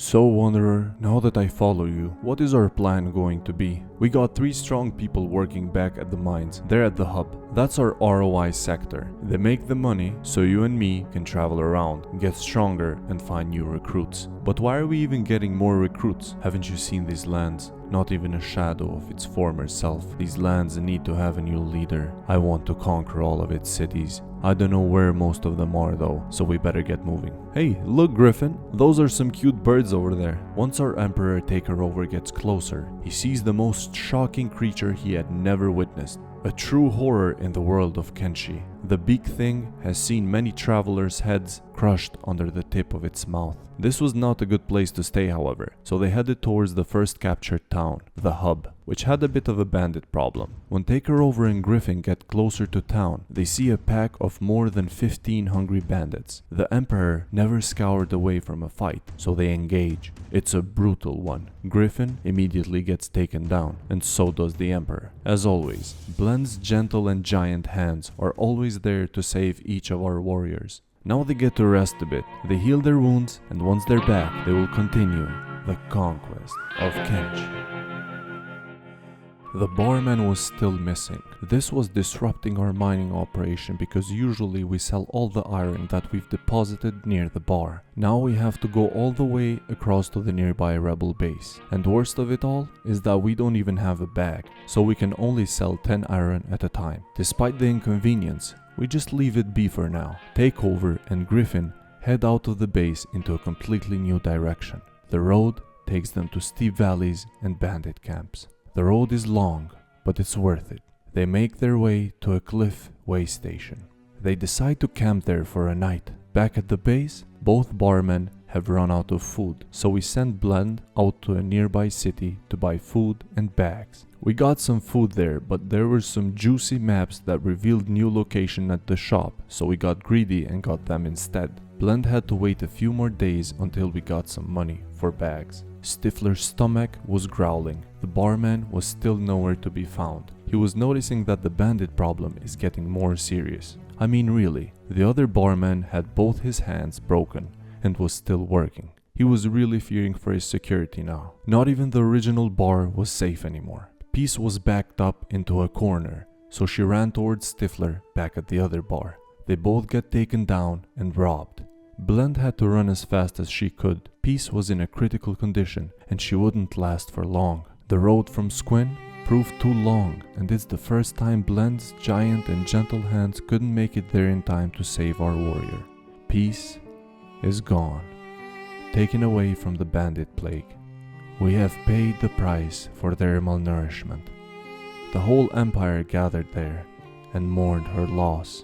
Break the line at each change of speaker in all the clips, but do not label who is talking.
So Wanderer, now that I follow you, what is our plan going to be? We got 3 strong people working back at the mines. They're at the hub. That's our ROI sector. They make the money so you and me can travel around, get stronger and find new recruits. But why are we even getting more recruits? Haven't you seen these lands? Not even a shadow of its former self. These lands need to have a new leader. I want to conquer all of its cities. I don't know where most of them are though, so we better get moving. Hey, look Griffin, those are some cute birds over there. Once our Emperor Takeover gets closer, he sees the most shocking creature he had never witnessed. A true horror in the world of Kenshi. The big thing has seen many travelers' heads crushed under the tip of its mouth. This was not a good place to stay, however, so they headed towards the first captured town, the hub, which had a bit of a bandit problem. When Takeover and Griffin get closer to town, they see a pack of more than 15 hungry bandits. The Emperor never scoured away from a fight, so they engage. It's a brutal one. Griffin immediately gets taken down, and so does the Emperor. As always, Blend's gentle and giant hands are always there to save each of our warriors. Now they get to rest a bit, they heal their wounds, and once they're back, they will continue the conquest of Kenshi. The barman was still missing. This was disrupting our mining operation because usually we sell all the iron that we've deposited near the bar. Now we have to go all the way across to the nearby rebel base. And worst of it all is that we don't even have a bag, so we can only sell 10 iron at a time. Despite the inconvenience, we just leave it be for now. Takeover and Griffin head out of the base into a completely new direction. The road takes them to steep valleys and bandit camps. The road is long, but it's worth it. They make their way to a cliff way station. They decide to camp there for a night. Back at the base, both barmen have run out of food, so we send Blend out to a nearby city to buy food and bags. We got some food there, but there were some juicy maps that revealed new location at the shop, so we got greedy and got them instead. Blend had to wait a few more days until we got some money for bags. Stifler's stomach was growling. The barman was still nowhere to be found. He was noticing that the bandit problem is getting more serious. I mean really, the other barman had both his hands broken and was still working. He was really fearing for his security now. Not even the original bar was safe anymore. Peace was backed up into a corner, so she ran towards Stifler back at the other bar. They both get taken down and robbed. Blend had to run as fast as she could. Peace was in a critical condition and she wouldn't last for long. The road from Squin proved too long, and it's the first time Blend's giant and gentle hands couldn't make it there in time to save our warrior. Peace is gone, taken away from the bandit plague. We have paid the price for their malnourishment. The whole empire gathered there and mourned her loss.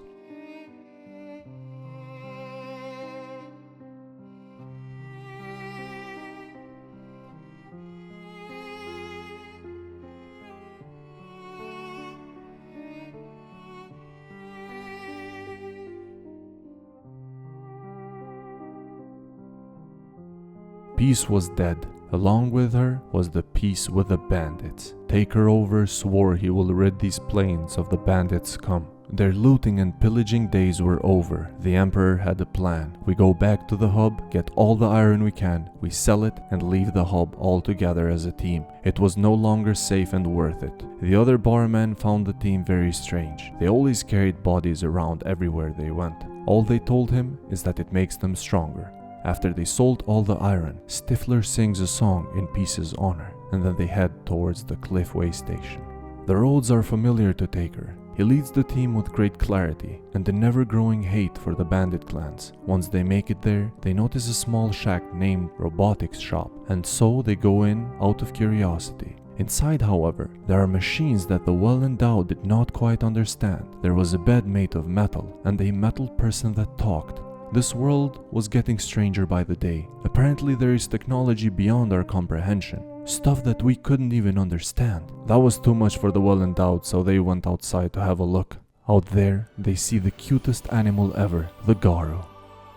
Peace was dead. Along with her was the peace with the bandits. Takeover swore he will rid these plains of the bandits' scum. Their looting and pillaging days were over. The Emperor had a plan. We go back to the hub, get all the iron we can, we sell it and leave the hub all together as a team. It was no longer safe and worth it. The other barmen found the team very strange. They always carried bodies around everywhere they went. All they told him is that it makes them stronger. After they sold all the iron, Stifler sings a song in Peace's honor, and then they head towards the cliffway station. The roads are familiar to Taker. He leads the team with great clarity and a never-growing hate for the bandit clans. Once they make it there, they notice a small shack named Robotics Shop, and so they go in out of curiosity. Inside, however, there are machines that the well-endowed did not quite understand. There was a bed made of metal and a metal person that talked. This world was getting stranger by the day. Apparently there is technology beyond our comprehension. Stuff that we couldn't even understand. That was too much for the well-endowed, so they went outside to have a look. Out there, they see the cutest animal ever, the Garu.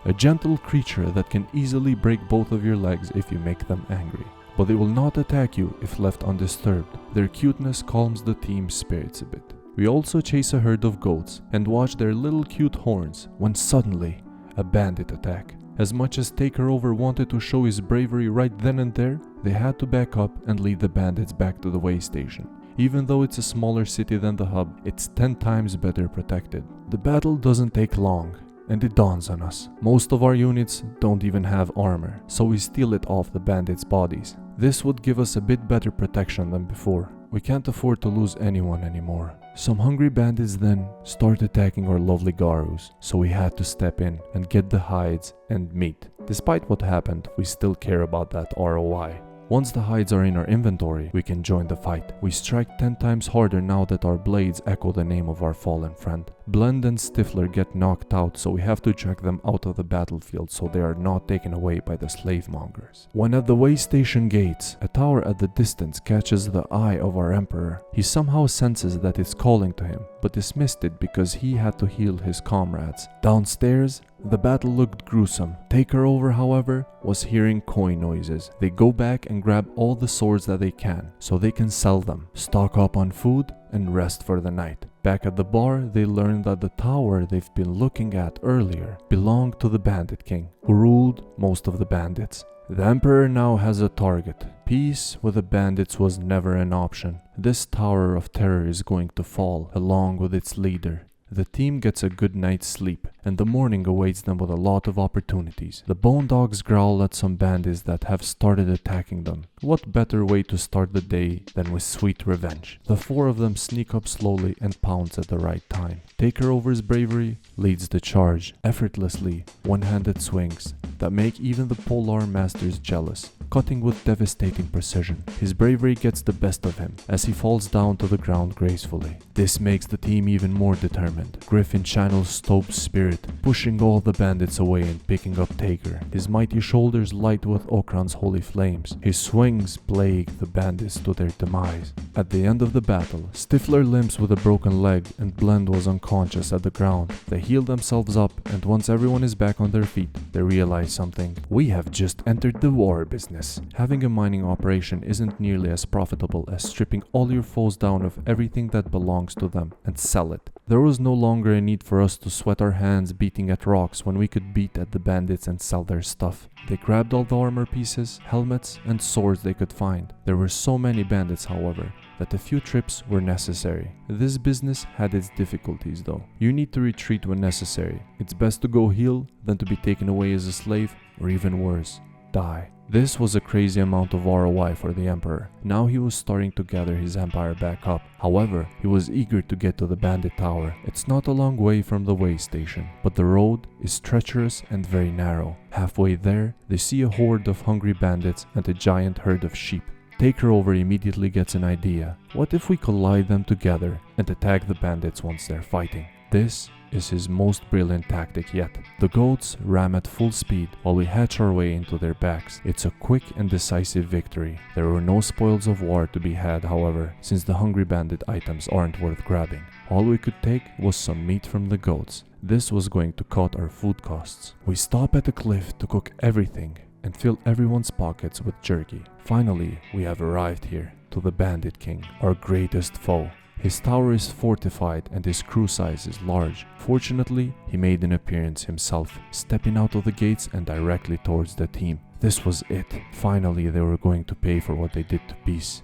A gentle creature that can easily break both of your legs if you make them angry. But they will not attack you if left undisturbed. Their cuteness calms the team's spirits a bit. We also chase a herd of goats and watch their little cute horns when suddenly a bandit attack. As much as Takeover wanted to show his bravery right then and there, they had to back up and lead the bandits back to the way station. Even though it's a smaller city than the hub, it's 10 times better protected. The battle doesn't take long, and it dawns on us. Most of our units don't even have armor, so we steal it off the bandits' bodies. This would give us a bit better protection than before. We can't afford to lose anyone anymore. Some hungry bandits then start attacking our lovely Garus, so we had to step in and get the hides and meat. Despite what happened, we still care about that ROI. Once the hides are in our inventory, we can join the fight. We strike 10 times harder now that our blades echo the name of our fallen friend. Blend and Stifler get knocked out, so we have to drag them out of the battlefield so they are not taken away by the slave mongers. When at the way station gates, a tower at the distance catches the eye of our emperor. He somehow senses that it's calling to him, but dismissed it because he had to heal his comrades. Downstairs, the battle looked gruesome. Takeover, however, was hearing coin noises. They go back and grab all the swords that they can, so they can sell them, stock up on food, and rest for the night. Back at the bar, they learn that the tower they've been looking at earlier belonged to the Bandit King, who ruled most of the bandits. The Emperor now has a target. Peace with the bandits was never an option. This tower of terror is going to fall, along with its leader. The team gets a good night's sleep, and the morning awaits them with a lot of opportunities. The Bone Dogs growl at some bandits that have started attacking them. What better way to start the day than with sweet revenge? The 4 of them sneak up slowly and pounce at the right time. Takeover's bravery leads the charge, effortlessly, one-handed swings that make even the Polar Masters jealous, cutting with devastating precision. His bravery gets the best of him as he falls down to the ground gracefully. This makes the team even more determined. Griffin channels Stope's spirit, pushing all the bandits away and picking up Taker. His mighty shoulders light with Okran's holy flames. His swings plague the bandits to their demise. At the end of the battle, Stifler limps with a broken leg and Blend was unconscious at the ground. They heal themselves up, and once everyone is back on their feet, they realize something. We have just entered the war business. Having a mining operation isn't nearly as profitable as stripping all your foes down of everything that belongs to them and sell it. There was no longer a need for us to sweat our hands beating at rocks when we could beat at the bandits and sell their stuff. They grabbed all the armor pieces, helmets, and swords they could find. There were so many bandits, however, that a few trips were necessary. This business had its difficulties though. You need to retreat when necessary. It's best to go heal than to be taken away as a slave, or even worse, die. This was a crazy amount of ROI for the Emperor. Now he was starting to gather his empire back up. However, he was eager to get to the bandit tower. It's not a long way from the way station, but the road is treacherous and very narrow. Halfway there, they see a horde of hungry bandits and a giant herd of sheep. Takeover immediately gets an idea. What if we collide them together and attack the bandits once they're fighting? This is his most brilliant tactic yet. The goats ram at full speed while we hatch our way into their backs. It's a quick and decisive victory. There were no spoils of war to be had, however, since the hungry bandit items aren't worth grabbing. All we could take was some meat from the goats. This was going to cut our food costs. We stop at the cliff to cook everything and fill everyone's pockets with jerky. Finally, we have arrived here, to the Bandit King, our greatest foe. His tower is fortified and his crew size is large. Fortunately, he made an appearance himself, stepping out of the gates and directly towards the team. This was it. Finally, they were going to pay for what they did to Peace.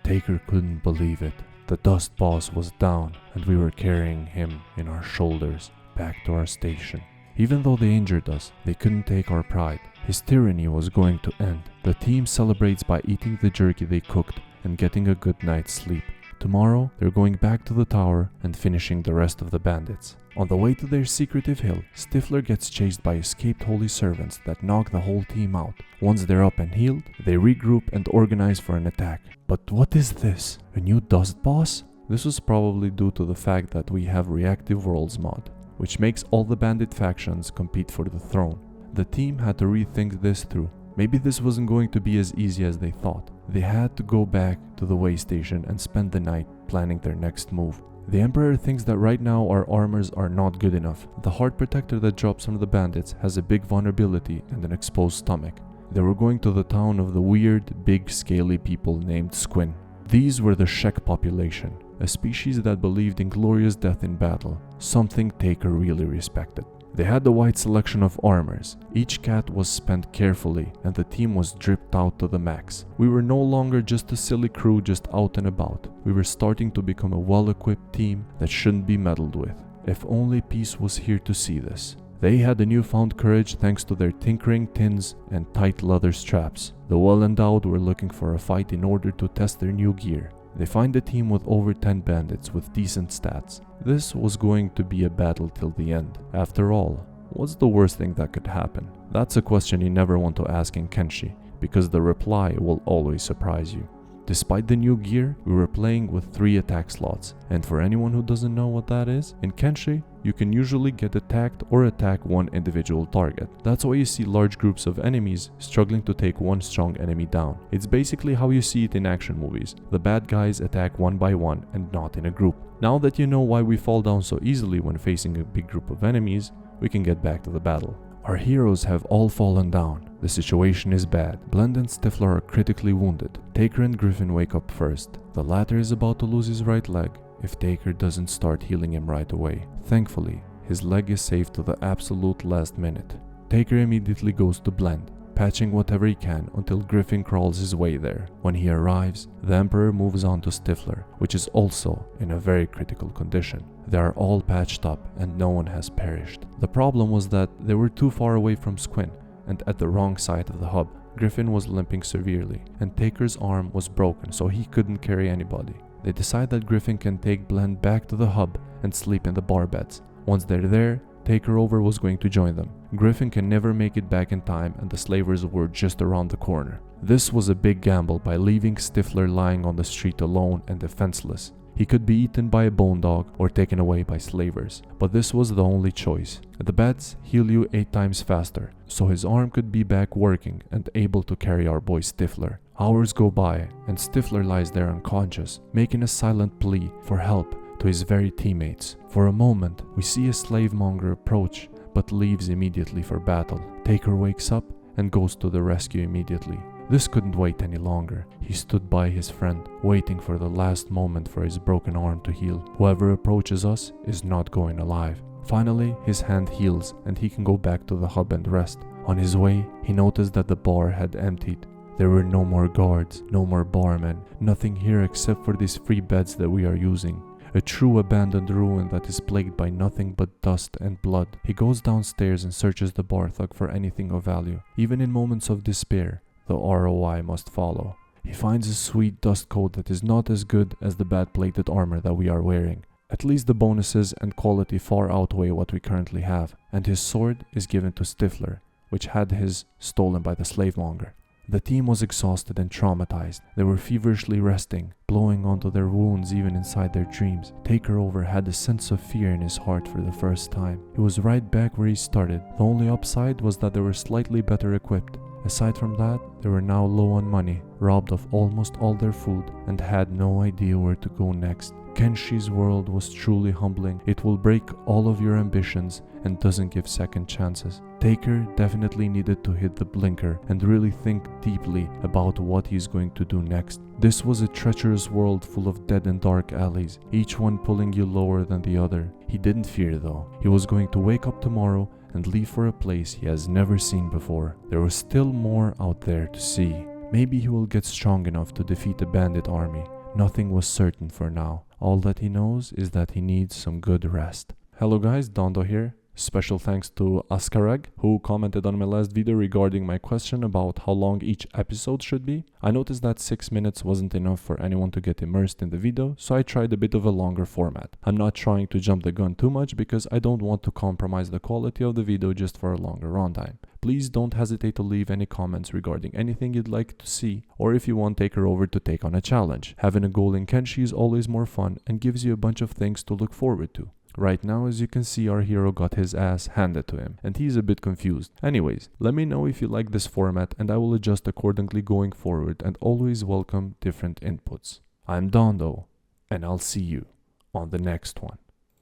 Taker couldn't believe it. The dust boss was down and we were carrying him in our shoulders back to our station. Even though they injured us, they couldn't take our pride. His tyranny was going to end. The team celebrates by eating the jerky they cooked and getting a good night's sleep. Tomorrow, they're going back to the tower and finishing the rest of the bandits. On the way to their secretive hill, Stifler gets chased by escaped holy servants that knock the whole team out. Once they're up and healed, they regroup and organize for an attack. But what is this? A new dust boss? This was probably due to the fact that we have Reactive Worlds mod, which makes all the bandit factions compete for the throne. The team had to rethink this through. Maybe this wasn't going to be as easy as they thought. They had to go back to the way station and spend the night planning their next move. The Emperor thinks that right now our armors are not good enough. The heart protector that drops from the bandits has a big vulnerability and an exposed stomach. They were going to the town of the weird, big, scaly people named Squin. These were the Shek population. a species that believed in glorious death in battle, something Taker really respected. They had the wide selection of armors. Each cat was spent carefully and the team was dripped out to the max. We were no longer just a silly crew just out and about. We were starting to become a well-equipped team that shouldn't be meddled with. If only peace was here to see this. They had a newfound courage thanks to their tinkering tins and tight leather straps. The well-endowed were looking for a fight in order to test their new gear. They find a team with over 10 bandits with decent stats. This was going to be a battle till the end. After all, what's the worst thing that could happen? That's a question you never want to ask in Kenshi, because the reply will always surprise you. Despite the new gear, we were playing with 3 attack slots, and for anyone who doesn't know what that is, in Kenshi, you can usually get attacked or attack one individual target. That's why you see large groups of enemies struggling to take one strong enemy down. It's basically how you see it in action movies. The bad guys attack one by one and not in a group. Now that you know why we fall down so easily when facing a big group of enemies, we can get back to the battle. Our heroes have all fallen down. The situation is bad. Blend and Stifler are critically wounded. Taker and Griffin wake up first. The latter is about to lose his right leg if Taker doesn't start healing him right away. Thankfully, his leg is saved to the absolute last minute. Taker immediately goes to Blend, patching whatever he can until Griffin crawls his way there. When he arrives, the Emperor moves on to Stifler, which is also in a very critical condition. They are all patched up and no one has perished. The problem was that they were too far away from Squin and at the wrong side of the hub. Griffin was limping severely and Taker's arm was broken, so he couldn't carry anybody. They decide that Griffin can take Blend back to the hub and sleep in the bar beds. Once they're there, Takeover was going to join them. Griffin can never make it back in time and the slavers were just around the corner. This was a big gamble by leaving Stifler lying on the street alone and defenseless. He could be eaten by a bone dog or taken away by slavers, but this was the only choice. The beds heal you 8 times faster, so his arm could be back working and able to carry our boy Stifler. Hours go by and Stifler lies there unconscious, making a silent plea for help to his very teammates. For a moment, we see a slave monger approach, but leaves immediately for battle. Taker wakes up and goes to the rescue immediately. This couldn't wait any longer. He stood by his friend, waiting for the last moment for his broken arm to heal. Whoever approaches us is not going alive. Finally, his hand heals and he can go back to the hub and rest. On his way, he noticed that the bar had emptied. There were no more guards, no more barmen, nothing here except for these free beds that we are using. A true abandoned ruin that is plagued by nothing but dust and blood. He goes downstairs and searches the bar thug for anything of value. Even in moments of despair, the ROI must follow. He finds a sweet dust coat that is not as good as the bad plated armor that we are wearing. At least the bonuses and quality far outweigh what we currently have. And his sword is given to Stifler, which had his stolen by the slave monger. The team was exhausted and traumatized. They were feverishly resting, blowing onto their wounds even inside their dreams. Takeover had a sense of fear in his heart for the first time. He was right back where he started. The only upside was that they were slightly better equipped. Aside from that, they were now low on money, robbed of almost all their food, and had no idea where to go next. Kenshi's world was truly humbling. It will break all of your ambitions and doesn't give second chances. Taker definitely needed to hit the blinker and really think deeply about what he's going to do next. This was a treacherous world full of dead and dark alleys, each one pulling you lower than the other. He didn't fear though. He was going to wake up tomorrow and leave for a place he has never seen before. There was still more out there to see. Maybe he will get strong enough to defeat a bandit army. Nothing was certain for now. All that he knows is that he needs some good rest. Hello guys, Dondo here. Special thanks to Askarag, who commented on my last video regarding my question about how long each episode should be. I noticed that 6 minutes wasn't enough for anyone to get immersed in the video, so I tried a bit of a longer format. I'm not trying to jump the gun too much because I don't want to compromise the quality of the video just for a longer runtime. Please don't hesitate to leave any comments regarding anything you'd like to see, or if you want Takeover to take on a challenge. Having a goal in Kenshi is always more fun and gives you a bunch of things to look forward to. Right now, as you can see, our hero got his ass handed to him, and he's a bit confused. Anyways, let me know if you like this format and I will adjust accordingly going forward and always welcome different inputs. I'm Dondo, and I'll see you on the next one.